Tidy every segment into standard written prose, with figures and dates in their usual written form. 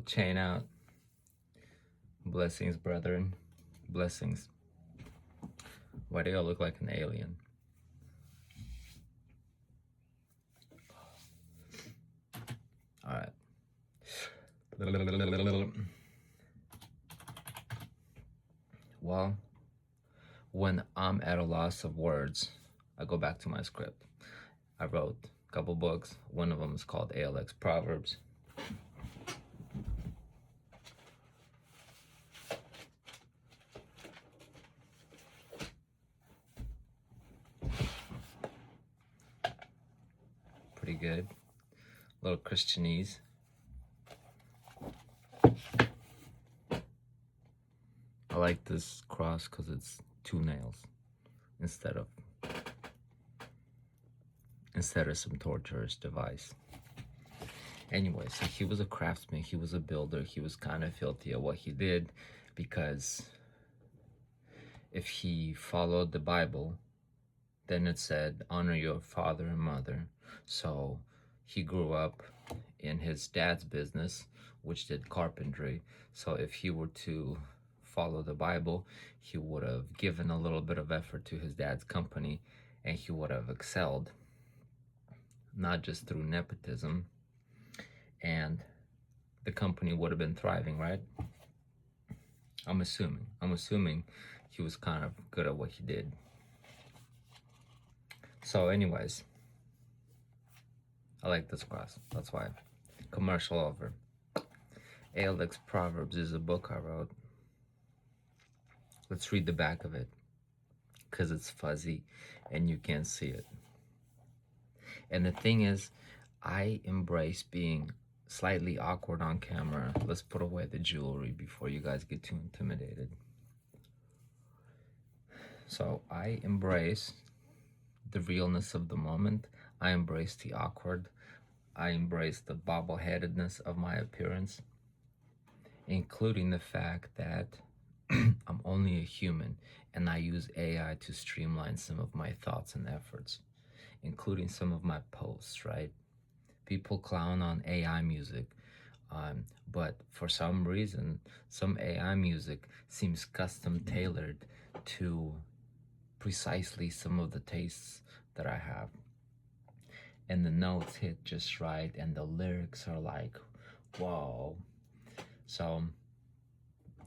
chain out. Blessings, brethren. Blessings. Why do y'all look like an alien? All right. Well, when I'm at a loss of words, I go back to my script. I wrote a couple books. One of them is called ALX Proverbs. Pretty good. A little Christianese. I like this cross because it's 2 nails instead of some torturous device. Anyway, so he was a craftsman, he was a builder, he was kind of filthy at what he did, because if he followed the Bible, then it said, honor your father and mother. So he grew up in his dad's business, which did carpentry. So if he were to follow the Bible, he would have given a little bit of effort to his dad's company, and he would have excelled, not just through nepotism, and the company would have been thriving, right? I'm assuming he was kind of good at what he did. So anyways, I like this cross. That's why. Commercial over. ALX Proverbs is a book I wrote. Let's read the back of it, because it's fuzzy and you can't see it. And the thing is, I embrace being slightly awkward on camera. Let's put away the jewelry before you guys get too intimidated. So I embrace the realness of the moment. I embrace the awkward. I embrace the bobble-headedness of my appearance, including the fact that I'm only a human, and I use AI to streamline some of my thoughts and efforts, including some of my posts, right? People clown on AI music, but for some reason, some AI music seems custom tailored to precisely some of the tastes that I have. And the notes hit just right, and the lyrics are like, whoa. So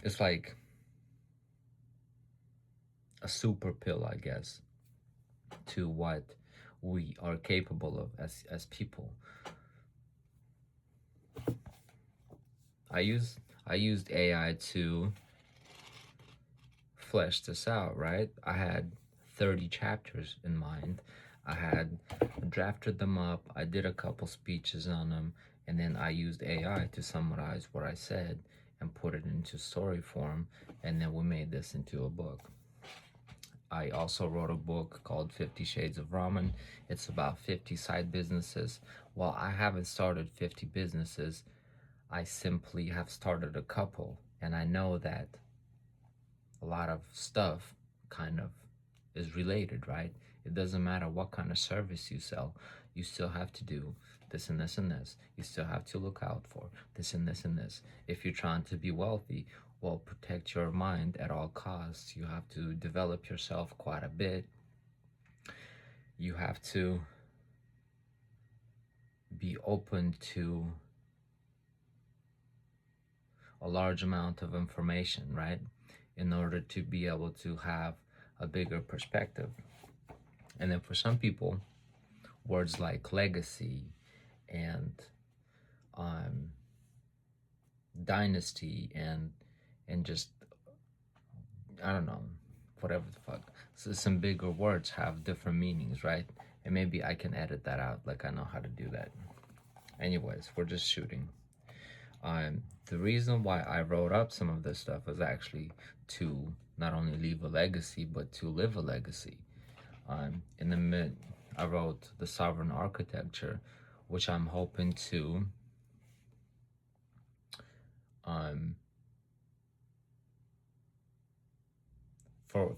it's like a super pill, I guess, to what we are capable of as people. I used AI to flesh this out, right? I had 30 chapters in mind. I had drafted them up. I did a couple speeches on them, and then I used AI to summarize what I said and put it into story form, and then we made this into a book. I also wrote a book called 50 Shades of Ramen. It's about 50 side businesses. While I haven't started 50 businesses, I simply have started a couple, and I know that a lot of stuff kind of is related, right? It doesn't matter what kind of service you sell, you still have to do this and this and this. You still have to look out for this and this and this. If you're trying to be wealthy, well, protect your mind at all costs. You have to develop yourself quite a bit. You have to be open to a large amount of information, right? In order to be able to have a bigger perspective. And then for some people, words like legacy and dynasty and just, I don't know, whatever the fuck. So some bigger words have different meanings, right? And maybe I can edit that out, like I know how to do that. Anyways, we're just shooting. The reason why I wrote up some of this stuff was actually to not only leave a legacy, but to live a legacy. In the mid, I wrote The Sovereign Architecture, which I'm hoping to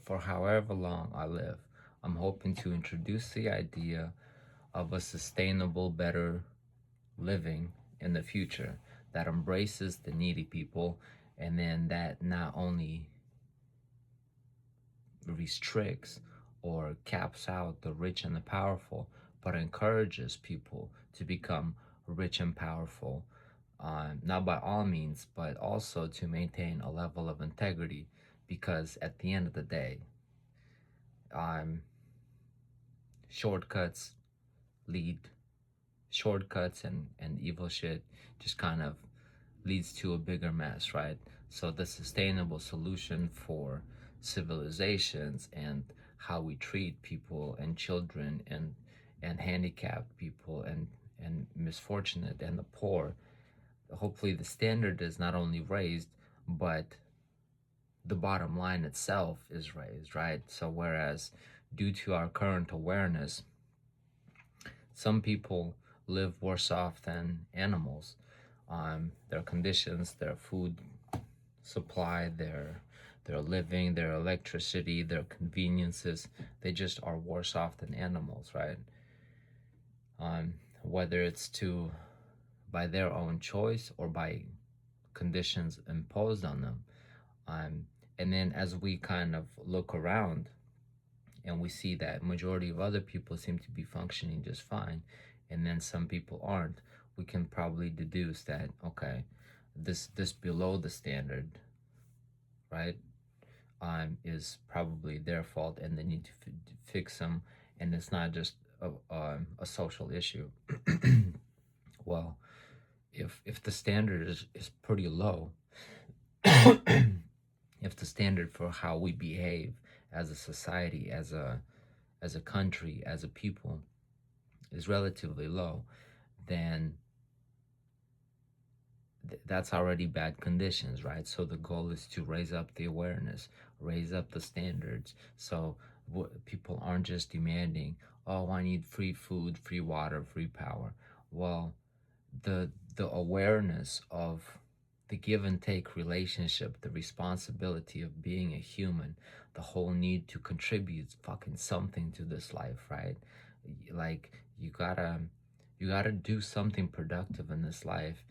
for however long I live, I'm hoping to introduce the idea of a sustainable, better living in the future that embraces the needy people, and then that not only restricts or caps out the rich and the powerful, but encourages people to become rich and powerful, not by all means, but also to maintain a level of integrity, because at the end of the day, um, shortcuts lead shortcuts and evil shit just kind of leads to a bigger mess, right? So the sustainable solution for civilizations and how we treat people and children and handicapped people and misfortunate and the poor, hopefully the standard is not only raised, but the bottom line itself is raised, right? So whereas due to our current awareness, some people live worse off than animals. Their conditions, their food supply, their living, their electricity, their conveniences, they just are worse off than animals, right? Whether it's to by their own choice or by conditions imposed on them. And then as we kind of look around and we see that majority of other people seem to be functioning just fine, and then some people aren't, we can probably deduce that, okay, this below the standard, right, is probably their fault and they need to fix them, and it's not just a social issue. Well, if the standard is pretty low, if the standard for how we behave as a society, as a country, as a people is relatively low, then that's already bad conditions, right? So the goal is to raise up the awareness, raise up the standards. So people aren't just demanding, oh, I need free food, free water, free power. Well, the awareness of the give and take relationship, the responsibility of being a human, the whole need to contribute fucking something to this life, right? Like you gotta do something productive in this life,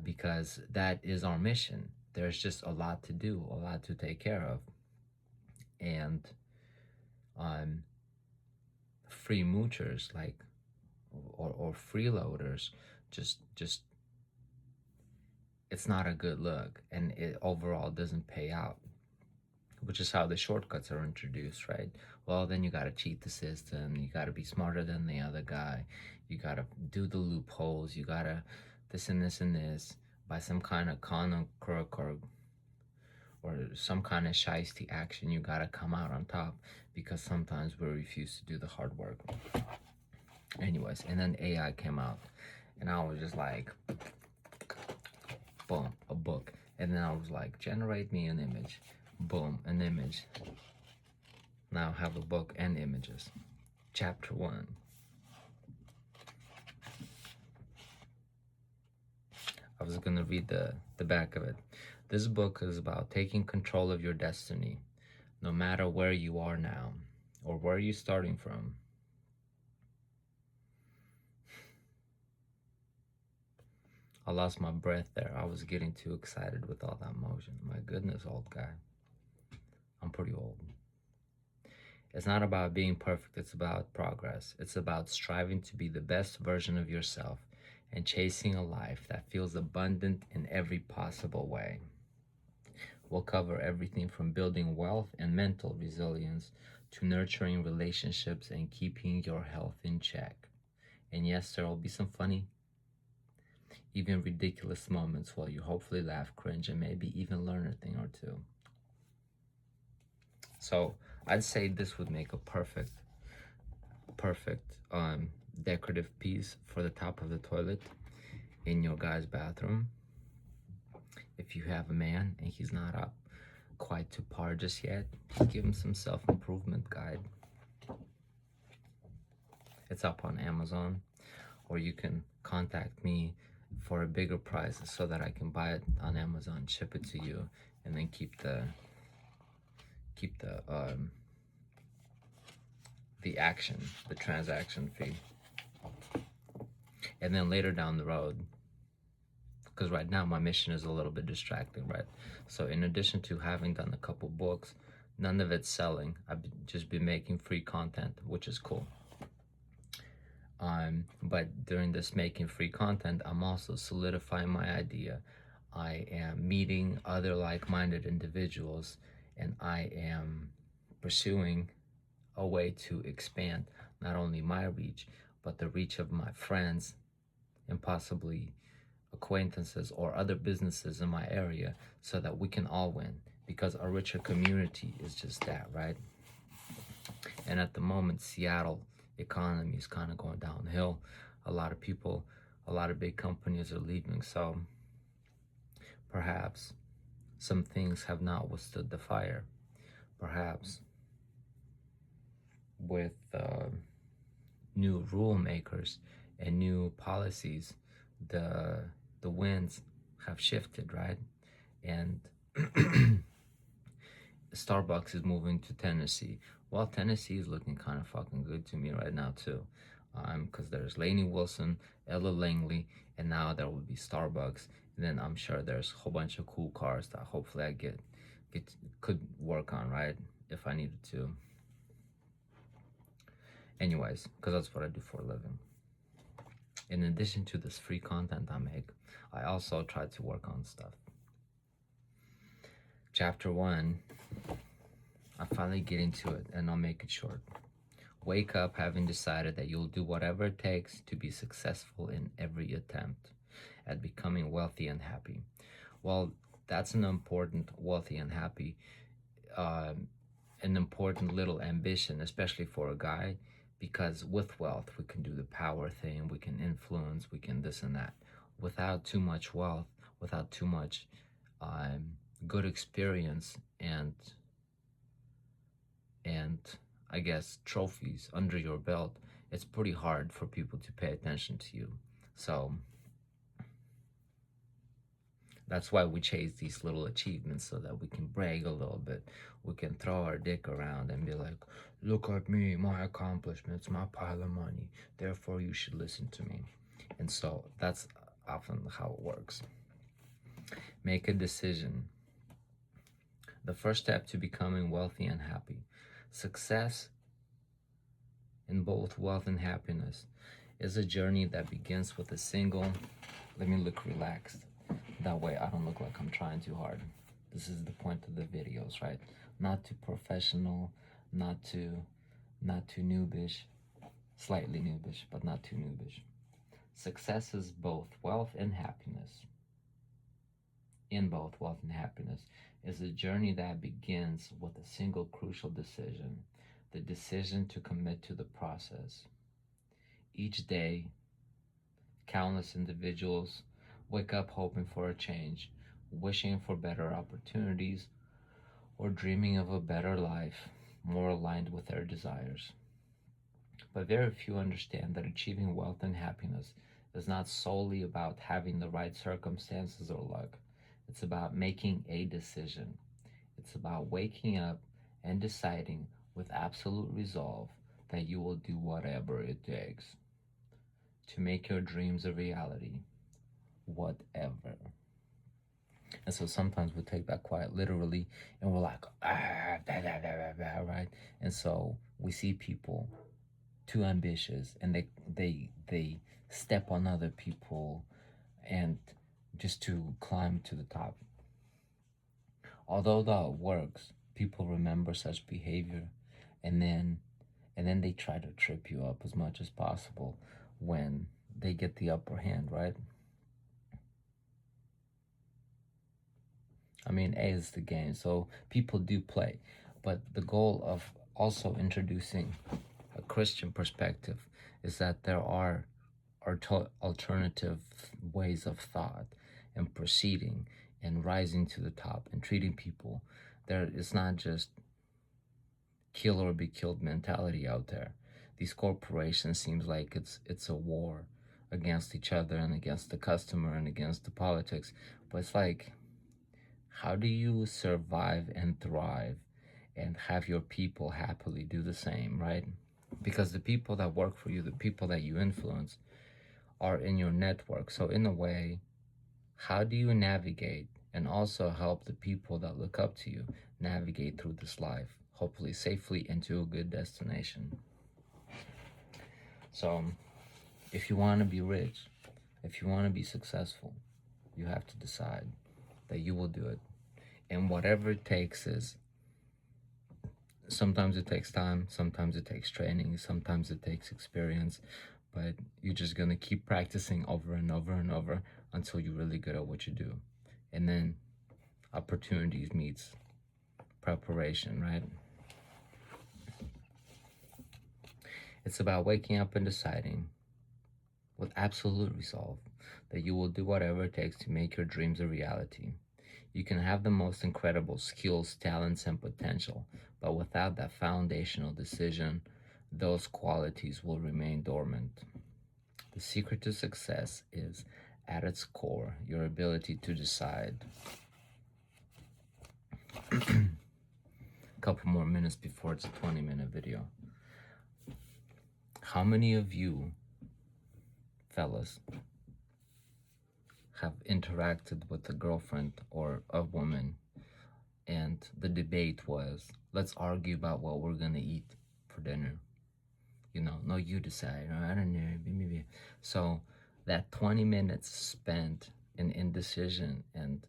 because that is our mission. There's just a lot to do, a lot to take care of, and um, free moochers like or freeloaders just it's not a good look, and it overall doesn't pay out, which is how the shortcuts are introduced, right? Well, then you got to cheat the system, you got to be smarter than the other guy, you got to do the loopholes, you got to this and this and this by some kind of con or crook or some kind of shiesty action. You got to come out on top because sometimes we refuse to do the hard work. Anyways, and then AI came out, and I was just like, boom, a book. And then I was like, generate me an image. Boom, an image. Now I have a book and images. Chapter 1. I was going to read the back of it. This book is about taking control of your destiny, no matter where you are now or where you're starting from. I lost my breath there. I was getting too excited with all that motion. My goodness, old guy. I'm pretty old. It's not about being perfect, it's about progress. It's about striving to be the best version of yourself and chasing a life that feels abundant in every possible way. We'll cover everything from building wealth and mental resilience to nurturing relationships and keeping your health in check. And yes, there will be some funny, even ridiculous moments where you hopefully laugh, cringe, and maybe even learn a thing or two. So I'd say this would make a perfect decorative piece for the top of the toilet in your guy's bathroom. If you have a man and he's not up quite to par just yet, just give him some self-improvement guide. It's up on Amazon, or you can contact me for a bigger price so that I can buy it on Amazon, ship it to you, and then keep the transaction fee. And then later down the road, because right now my mission is a little bit distracting, right? So in addition to having done a couple books, none of it's selling. Just been making free content, which is cool. But during this making free content, I'm also solidifying my idea. I am meeting other like-minded individuals, and I am pursuing a way to expand not only my reach, but the reach of my friends and possibly acquaintances or other businesses in my area, so that we can all win, because a richer community is just that, right? And at the moment, Seattle economy is kind of going downhill. A lot of people, a lot of big companies are leaving. So perhaps some things have not withstood the fire. Perhaps with new rule makers and new policies, the winds have shifted, right? And Starbucks is moving to Tennessee. Well, Tennessee is looking kind of fucking good to me right now too, because there's Lainey Wilson, Ella Langley, and now there will be Starbucks. And then I'm sure there's a whole bunch of cool cars that hopefully I could work on, right, if I needed to. Anyways, because that's what I do for a living. In addition to this free content I make, I also try to work on stuff. Chapter 1, I finally get into it, and I'll make it short. Wake up having decided that you'll do whatever it takes to be successful in every attempt at becoming wealthy and happy. Well, that's an important wealthy and happy, an important little ambition, especially for a guy, because with wealth, we can do the power thing, we can influence, we can this and that. Without too much wealth, without too much good experience and I guess trophies under your belt, it's pretty hard for people to pay attention to you. So that's why we chase these little achievements, so that we can brag a little bit. We can throw our dick around and be like, look at me, my accomplishments, my pile of money. Therefore, you should listen to me. And so that's often how it works. Make a decision. The first step to becoming wealthy and happy. Success in both wealth and happiness is a journey that begins with a single, let me look relaxed. That way I don't look like I'm trying too hard. This is the point of the videos, right? Not too professional, not too noobish, slightly noobish, but not too noobish. Success is both wealth and happiness. In both wealth and happiness is a journey that begins with a single crucial decision, the decision to commit to the process. Each day, countless individuals wake up hoping for a change, wishing for better opportunities, or dreaming of a better life more aligned with their desires. But very few understand that achieving wealth and happiness is not solely about having the right circumstances or luck. It's about making a decision. It's about waking up and deciding with absolute resolve that you will do whatever it takes to make your dreams a reality. Whatever. And so sometimes we take that quite literally, and we're like, right? And so we see people too ambitious, and they step on other people and just to climb to the top. Although that works, people remember such behavior, and then they try to trip you up as much as possible when they get the upper hand, right? I mean, A is the game, so people do play. But the goal of also introducing a Christian perspective is that there are alternative ways of thought and proceeding and rising to the top and treating people. It's not just kill or be killed mentality out there. These corporations seems like it's a war against each other and against the customer and against the politics. But it's like, how do you survive and thrive and have your people happily do the same, right? Because the people that work for you, the people that you influence, are in your network. So in a way, How do you navigate and also help the people that look up to you navigate through this life, hopefully safely into a good destination? So, if you want to be rich, if you want to be successful, you have to decide that you will do it. And whatever it takes is, sometimes it takes time, sometimes it takes training, sometimes it takes experience, but you're just going to keep practicing over and over and over until you're really good at what you do. And then opportunities meets preparation, right? It's about waking up and deciding with absolute resolve that you will do whatever it takes to make your dreams a reality. You can have the most incredible skills, talents, and potential, but without that foundational decision, those qualities will remain dormant. The secret to success is, at its core, your ability to decide. A couple more minutes before it's a 20-minute video. How many of you, fellas, have interacted with a girlfriend or a woman and the debate was, let's argue about what we're gonna eat for dinner? No, you decide. I don't know, maybe. So that 20 minutes spent in indecision and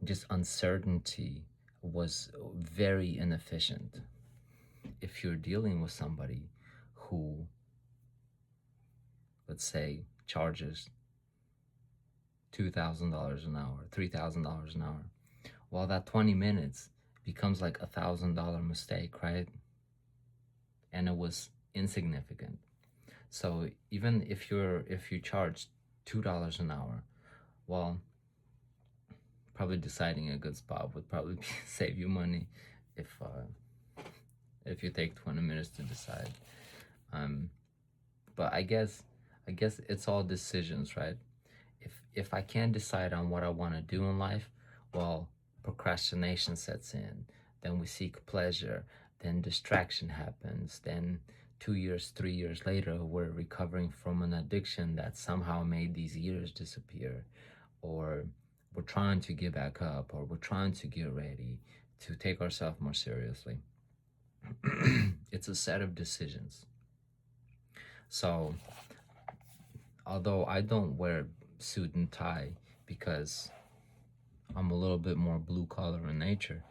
just uncertainty was very inefficient. If you're dealing with somebody who, let's say, charges $2,000 an hour, $3,000 an hour, well, that 20 minutes becomes like $1,000 mistake, right? And it was insignificant. So even if you charge $2 an hour, well, probably deciding a good spot would probably save you money if you take 20 minutes to decide. But I guess it's all decisions, right? If I can't decide on what I want to do in life, well, procrastination sets in. Then we seek pleasure. Then distraction happens. Then 2 years, 3 years later, we're recovering from an addiction that somehow made these years disappear. Or we're trying to get back up, or we're trying to get ready to take ourselves more seriously. It's a set of decisions. So, although I don't wear suit and tie because I'm a little bit more blue collar in nature,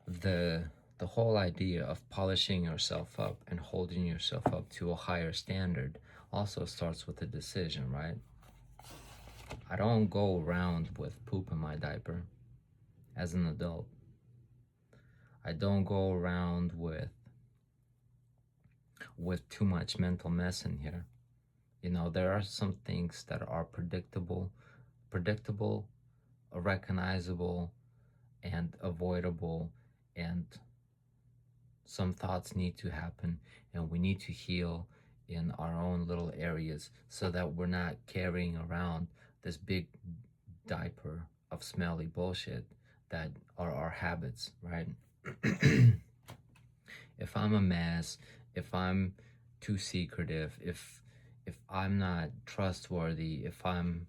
the whole idea of polishing yourself up and holding yourself up to a higher standard also starts with a decision, right? I don't go around with poop in my diaper as an adult. I don't go around with too much mental mess in here. There are some things that are predictable, recognizable, and avoidable, and some thoughts need to happen, and we need to heal in our own little areas so that we're not carrying around this big diaper of smelly bullshit that are our habits, right? If I'm a mess, if I'm too secretive, if I'm not trustworthy, if I'm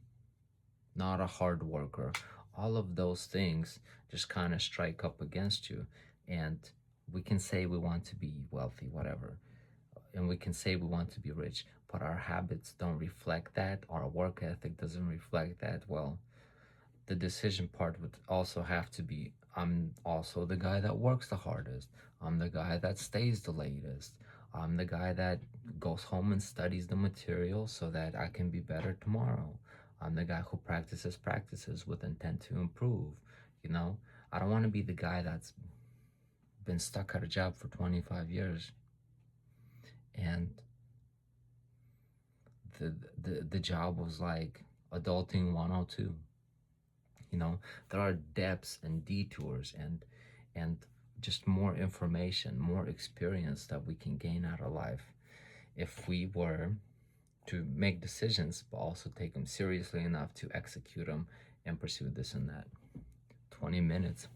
not a hard worker, all of those things just kind of strike up against you. And we can say we want to be wealthy, whatever, and we can say we want to be rich, but our habits don't reflect that, our work ethic doesn't reflect that. Well, the decision part would also have to be, I'm also the guy that works the hardest. I'm the guy that stays the latest. I'm the guy that goes home and studies the material so that I can be better tomorrow. I'm the guy who practices with intent to improve. I don't want to be the guy that's been stuck at a job for 25 years and the job was like adulting 102. There are depths and detours and just more information, more experience that we can gain out of life if we were to make decisions but also take them seriously enough to execute them and pursue this and that. 20 minutes.